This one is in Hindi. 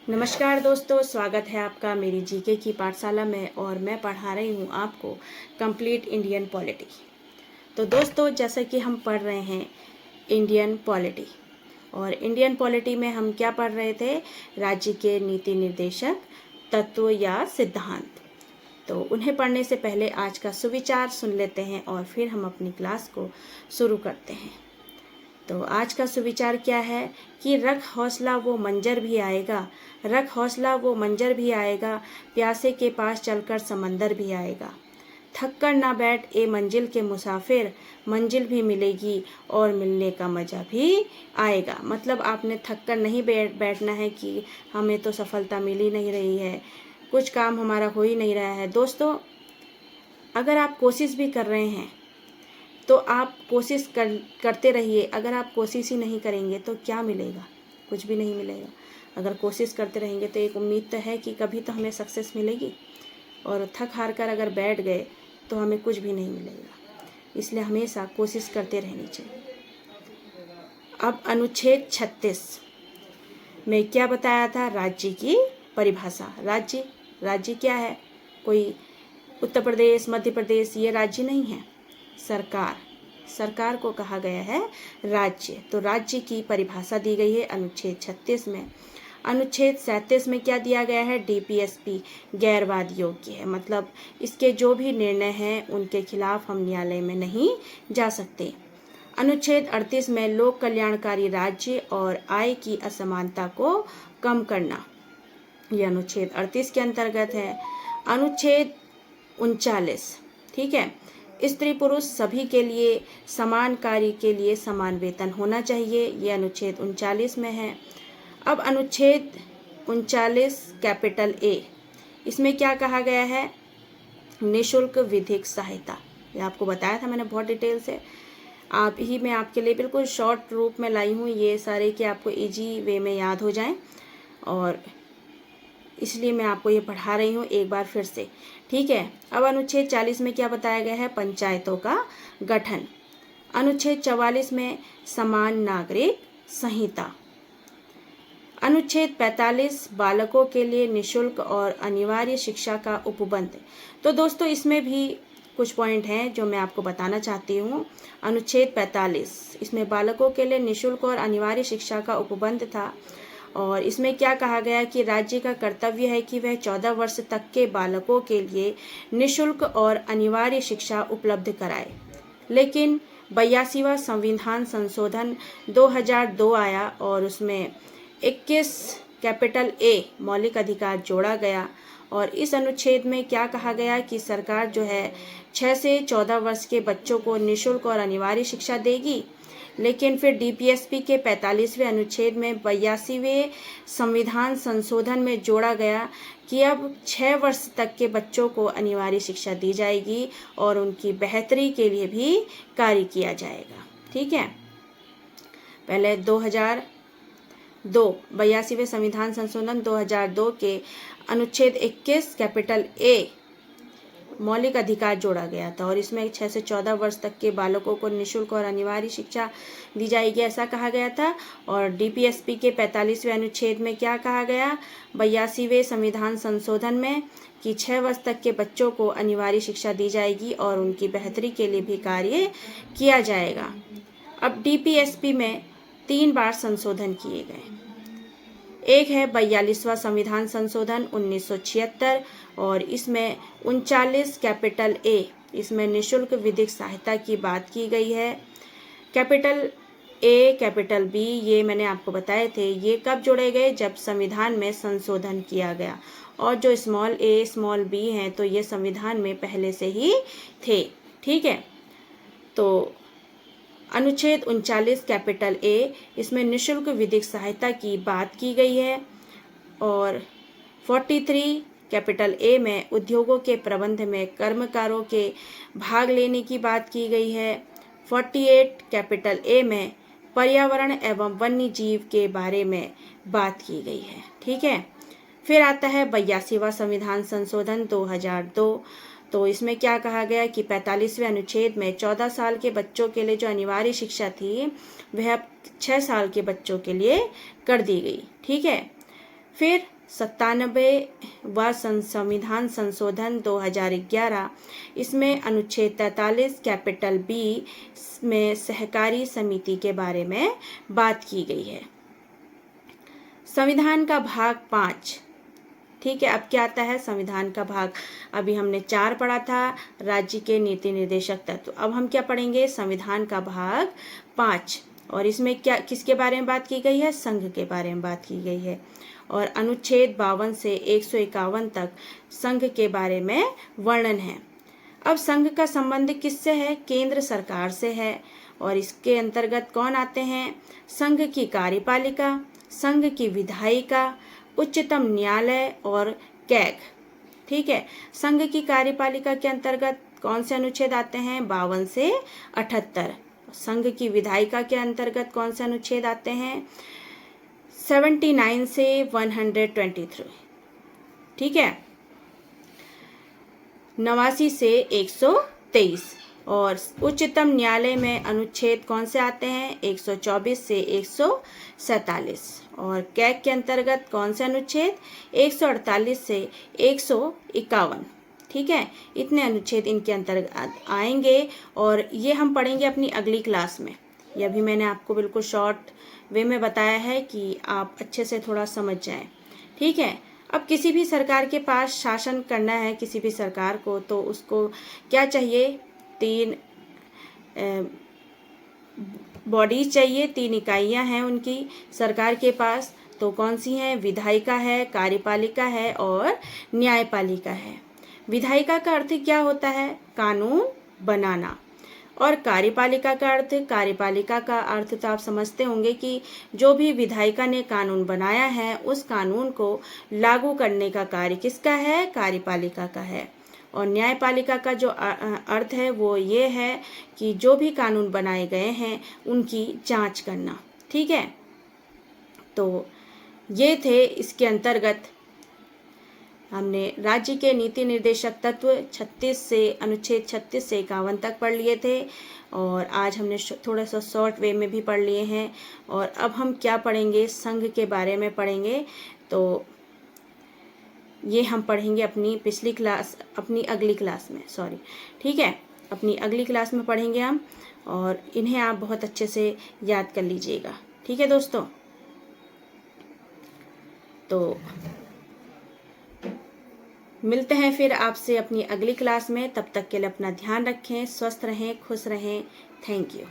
नमस्कार दोस्तों, स्वागत है आपका मेरी जीके की पाठशाला में और मैं पढ़ा रही हूँ आपको कंप्लीट इंडियन पॉलिटी। तो दोस्तों, जैसा कि हम पढ़ रहे हैं इंडियन पॉलिटी, और इंडियन पॉलिटी में हम क्या पढ़ रहे थे? राज्य के नीति निर्देशक तत्व या सिद्धांत। तो उन्हें पढ़ने से पहले आज का सुविचार सुन लेते हैं और फिर हम अपनी क्लास को शुरू करते हैं। तो आज का सुविचार क्या है कि रख हौसला वो मंजर भी आएगा, रख हौसला वो मंजर भी आएगा, प्यासे के पास चलकर समंदर भी आएगा। थक कर ना बैठ ए मंजिल के मुसाफिर, मंजिल भी मिलेगी और मिलने का मज़ा भी आएगा। मतलब आपने थक कर नहीं बैठना है कि हमें तो सफलता मिल ही नहीं रही है, कुछ काम हमारा हो ही नहीं रहा है। दोस्तों, अगर आप कोशिश भी कर रहे हैं तो आप कोशिश करते रहिए। अगर आप कोशिश ही नहीं करेंगे तो क्या मिलेगा? कुछ भी नहीं मिलेगा। अगर कोशिश करते रहेंगे तो एक उम्मीद तो है कि कभी तो हमें सक्सेस मिलेगी, और थक हार कर अगर बैठ गए तो हमें कुछ भी नहीं मिलेगा। इसलिए हमेशा कोशिश करते रहनी चाहिए। अब अनुच्छेद 36 में क्या बताया था? राज्य की परिभाषा। राज्य क्या है? कोई उत्तर प्रदेश, मध्य प्रदेश ये राज्य नहीं है। सरकार को कहा गया है राज्य। तो राज्य की परिभाषा दी गई है अनुच्छेद 36 में। अनुच्छेद 37 में क्या दिया गया है? डीपीएसपी गैरवाद योग्य है। मतलब इसके जो भी निर्णय हैं उनके खिलाफ हम न्यायालय में नहीं जा सकते। अनुच्छेद 38 में लोक कल्याणकारी राज्य और आय की असमानता को कम करना, यह अनुच्छेद 38 के अंतर्गत है। अनुच्छेद 39, ठीक है, स्त्री पुरुष सभी के लिए समान कार्य के लिए समान वेतन होना चाहिए, ये अनुच्छेद 39 में है। अब अनुच्छेद 39 कैपिटल ए, इसमें क्या कहा गया है? निःशुल्क विधिक सहायता। ये आपको बताया था मैंने बहुत डिटेल से। मैं आपके लिए बिल्कुल शॉर्ट रूप में लाई हूँ ये सारे कि आपको इजी वे में याद हो जाएं, और इसलिए मैं आपको ये पढ़ा रही हूँ एक बार फिर से, ठीक है। अब अनुच्छेद 40 में क्या बताया गया है? पंचायतों का गठन। अनुच्छेद 44 में समान नागरिक संहिता। अनुच्छेद 45 बालकों के लिए निःशुल्क और अनिवार्य शिक्षा का उपबंध। तो दोस्तों, इसमें भी कुछ पॉइंट हैं जो मैं आपको बताना चाहती हूँ। अनुच्छेद 45, इसमें बालकों के लिए निःशुल्क और अनिवार्य शिक्षा का उपबंध था, और इसमें क्या कहा गया कि राज्य का कर्तव्य है कि वह 14 वर्ष तक के बालकों के लिए निःशुल्क और अनिवार्य शिक्षा उपलब्ध कराए। लेकिन 82वां संविधान संशोधन 2002 आया और उसमें 21 कैपिटल ए मौलिक अधिकार जोड़ा गया, और इस अनुच्छेद में क्या कहा गया कि सरकार जो है 6 से 14 वर्ष के बच्चों को निःशुल्क और अनिवार्य शिक्षा देगी। लेकिन फिर डीपीएसपी के 45वें अनुच्छेद में 82वें संविधान संशोधन में जोड़ा गया कि अब 6 वर्ष तक के बच्चों को अनिवार्य शिक्षा दी जाएगी और उनकी बेहतरी के लिए भी कार्य किया जाएगा, ठीक है। पहले 82वें संविधान संशोधन 2002 के अनुच्छेद 21 कैपिटल ए मौलिक अधिकार जोड़ा गया था, और इसमें 6 से 14 वर्ष तक के बालकों को निःशुल्क और अनिवार्य शिक्षा दी जाएगी, ऐसा कहा गया था। और डीपीएसपी के 45वें अनुच्छेद में क्या कहा गया? 82वें संविधान संशोधन में कि 6 वर्ष तक के बच्चों को अनिवार्य शिक्षा दी जाएगी और उनकी बेहतरी के लिए भी कार्य किया जाएगा। अब डीपीएसपी में 3 बार संशोधन किए गए। एक है 42वां संविधान संशोधन 1976, और इसमें 39 कैपिटल ए, इसमें निःशुल्क विधिक सहायता की बात की गई है। कैपिटल ए, कैपिटल बी, ये मैंने आपको बताए थे, ये कब जोड़े गए? जब संविधान में संशोधन किया गया। और जो स्मॉल ए, स्मॉल बी हैं तो ये संविधान में पहले से ही थे, ठीक है। तो अनुच्छेद 39 कैपिटल ए, इसमें निःशुल्क विधिक सहायता की बात की गई है। और 43 कैपिटल ए में उद्योगों के प्रबंध में कर्मकारों के भाग लेने की बात की गई है। 48 कैपिटल ए में पर्यावरण एवं वन्य जीव के बारे में बात की गई है, ठीक है। फिर आता है 82वां संविधान संशोधन 2002। तो इसमें क्या कहा गया कि 45वें अनुच्छेद में 14 साल के बच्चों के लिए जो अनिवार्य शिक्षा थी वह अब 6 साल के बच्चों के लिए कर दी गई, ठीक है। फिर 97वां संविधान संशोधन 2011, इसमें अनुच्छेद 43 कैपिटल बी में सहकारी समिति के बारे में बात की गई है। संविधान का भाग 5, ठीक है। अब क्या आता है संविधान का भाग, अभी हमने 4 पढ़ा था, राज्य के नीति निर्देशक तत्व। अब हम क्या पढ़ेंगे, संविधान का भाग 5, और इसमें क्या किसके बारे में बात की गई है, संघ के बारे में बात की गई है। और अनुच्छेद 52 से 151 तक संघ के बारे में वर्णन है। अब संघ का संबंध किससे है, केंद्र सरकार से है। और इसके अंतर्गत कौन आते हैं, संघ की कार्यपालिका, संघ की विधायिका, उच्चतम न्यायालय और कैग, ठीक है। संघ की कार्यपालिका के अंतर्गत कौन से अनुच्छेद आते हैं, 52 से 78। संघ की विधायिका के अंतर्गत कौन से अनुच्छेद आते हैं, 79 से 123, ठीक है, 89 से 123। और उच्चतम न्यायालय में अनुच्छेद कौन से आते हैं, 124 से 147। और कैग के अंतर्गत कौन से अनुच्छेद, 148 से 151, ठीक है। इतने अनुच्छेद इनके अंतर्गत आएंगे और ये हम पढ़ेंगे अपनी अगली क्लास में। यह भी मैंने आपको बिल्कुल शॉर्ट वे में बताया है कि आप अच्छे से थोड़ा समझ जाएं, ठीक है। अब किसी भी सरकार के पास शासन करना है, किसी भी सरकार को, तो उसको क्या चाहिए, 3 बॉडीज चाहिए, 3 इकाइयां हैं उनकी सरकार के पास। तो कौन सी हैं, विधायिका है, कार्यपालिका है और न्यायपालिका है। विधायिका का अर्थ क्या होता है, कानून बनाना। और कार्यपालिका का अर्थ तो आप समझते होंगे कि जो भी विधायिका ने कानून बनाया है उस कानून को लागू करने का कार्य किसका है, कार्यपालिका का है। और न्यायपालिका का जो अर्थ है वो ये है कि जो भी कानून बनाए गए हैं उनकी जांच करना, ठीक है। तो ये थे इसके अंतर्गत हमने राज्य के नीति निर्देशक तत्व 36 से अनुच्छेद 36 से 51 तक पढ़ लिए थे। और आज हमने थोड़ा सा शॉर्ट वे में भी पढ़ लिए हैं। और अब हम क्या पढ़ेंगे, संघ के बारे में पढ़ेंगे। तो ये हम पढ़ेंगे अपनी अगली क्लास में, सॉरी, ठीक है, अपनी अगली क्लास में पढ़ेंगे हम। और इन्हें आप बहुत अच्छे से याद कर लीजिएगा, ठीक है दोस्तों। तो मिलते हैं फिर आपसे अपनी अगली क्लास में। तब तक के लिए अपना ध्यान रखें, स्वस्थ रहें, खुश रहें। Thank you.